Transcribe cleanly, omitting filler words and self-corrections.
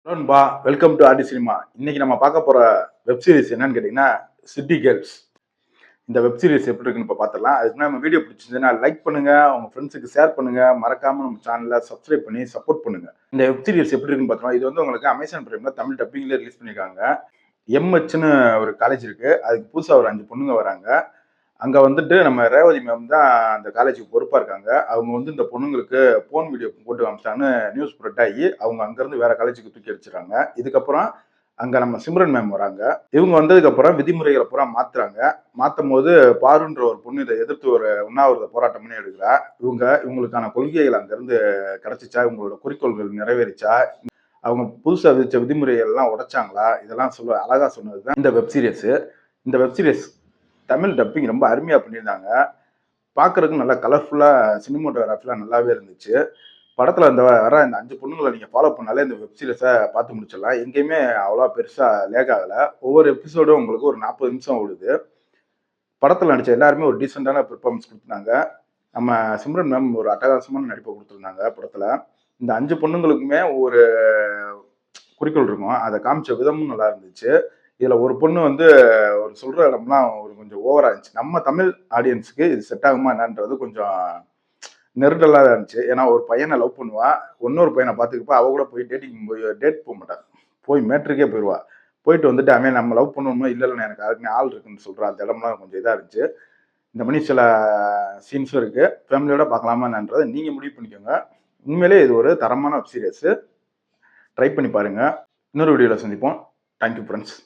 நண்பா, welcome to RT cinema. இன்னைக்கு நம்ம பார்க்க போற வெப் சீரிஸ் என்னன்னு கேட்டீங்கன்னா, சிட்டி கேர்ள்ஸ். இந்த வெப் சீரிஸ் எப்படி இருக்குன்னு இப்ப பார்த்துடலாம். அதுக்கு நம்ம வீடியோ பிடிச்சிருந்ததுன்னா லைக் பண்ணுங்க, உங்க ஃப்ரெண்ட்ஸுக்கு ஷேர் பண்ணுங்க, மறக்காம நம்ம சேனலை சப்ஸ்கிரைப் பண்ணி சப்போர்ட் பண்ணுங்க. இந்த வெப் சீரிஸ் எப்படி இருக்குன்னு பார்த்தோம். இது வந்து உங்களுக்கு அமேசான் பிரைம்ல தமிழ் டப்பிங்ல ரிலீஸ் பண்ணிருக்காங்க. எம்ஹெச்னு ஒரு காலேஜ் இருக்கு. அதுக்கு புதுசா ஒரு 5 பொண்ணுங்க வராங்க. அங்க வந்துட்டு நம்ம ரேவதி மேம் தான் அந்த காலேஜுக்கு பொறுப்பா இருக்காங்க. அவங்க வந்து இந்த பொண்ணுங்களுக்கு போன் வீடியோ போட்டு காமிச்சிட்டாங்கன்னு நியூஸ் ஸ்ப்ரெட் ஆகி அவங்க அங்கிருந்து வேற காலேஜுக்கு தூக்கி அடிச்சிடறாங்க. இதுக்கப்புறம் அங்க நம்ம சிம்ரன் மேம் வராங்க. இவங்க வந்ததுக்கு அப்புறம் விதிமுறைகளை பூரா மாத்துறாங்க. மாத்தும் போது பாருன்ற ஒரு பொண்ணு இதை எதிர்த்து ஒரு உண்ணாவிரத போராட்டம் பண்ணி எடுக்கிறா. இவங்களுக்கான கொள்கைகள் அங்கிருந்து கிடைச்சிச்சா, இவங்களோட குறிக்கோள்கள் நிறைவேறிச்சா, அவங்க புதுசா விதிச்ச விதிமுறைகள் எல்லாம் உடைச்சாங்களா, இதெல்லாம் அழகா சொன்னதுதான் இந்த வெப் சீரிஸ். இந்த வெப் சீரிஸ் தமிழ் டப்பிங் ரொம்ப அருமையா பண்ணியிருந்தாங்க. பார்க்கறதுக்கு நல்லா கலர்ஃபுல்லா சினிமோட்டோகிராஃபிலாம் நல்லாவே இருந்துச்சு. படத்துல வர இந்த 5 பொண்ணுங்களை நீங்க ஃபாலோ பண்ணாலே இந்த வெப் சீரிஸை பார்த்து முடிச்சிடலாம். எங்கேயுமே அவ்வளோ பெருசா லேக் ஆகல. ஒவ்வொரு எபிசோடும் உங்களுக்கு ஒரு 40 நிமிஷம் ஓடுது. படத்துல நடிச்ச எல்லாருமே ஒரு டீசெண்டான பெர்ஃபார்மன்ஸ் கொடுத்தாங்க. நம்ம சிம்ரன் மேம் ஒரு அட்டகாசமான நடிப்பை கொடுத்துருந்தாங்க படத்துல. இந்த 5 பொண்ணுங்களுக்குமே ஒரு குறிக்கோள் இருக்கும். அதை காமிச்ச விதமும் நல்லா இருந்துச்சு. இதுல ஒரு பொண்ணு வந்து ஒரு சொல்ற இடம்லாம் ஒரு கொஞ்சம் ஓவரா இருந்துச்சு. நம்ம தமிழ் ஆடியன்ஸுக்கு இது செட் ஆகுமா என்னன்றது கொஞ்சம் நெருடலா தான் இருந்துச்சு. ஏன்னா ஒரு பையனை லவ் பண்ணுவா, இன்னொரு பையனை பார்த்துக்கப்ப அவ கூட போய் டேட் போக மாட்டா. போய் மேட்ருக்கே போயிடுவா. போயிட்டு வந்துட்டு அவன் நம்ம லவ் பண்ணணுமோ இல்லை எனக்கு அதுக்குன்னு ஆள் இருக்குன்னு சொல்ற அந்த இடம்லாம் கொஞ்சம் இதா இருந்துச்சு. இந்த மாதிரி சில சீன்ஸும் இருக்கு. ஃபேமிலியோட பார்க்கலாமா என்னன்றதை நீங்க முடிவு பண்ணிக்கோங்க. உண்மையிலே இது ஒரு தரமான வெப் சீரிஸ். ட்ரை பண்ணி பாருங்க. இன்னொரு வீடியோல சந்திப்போம். Thank you friends.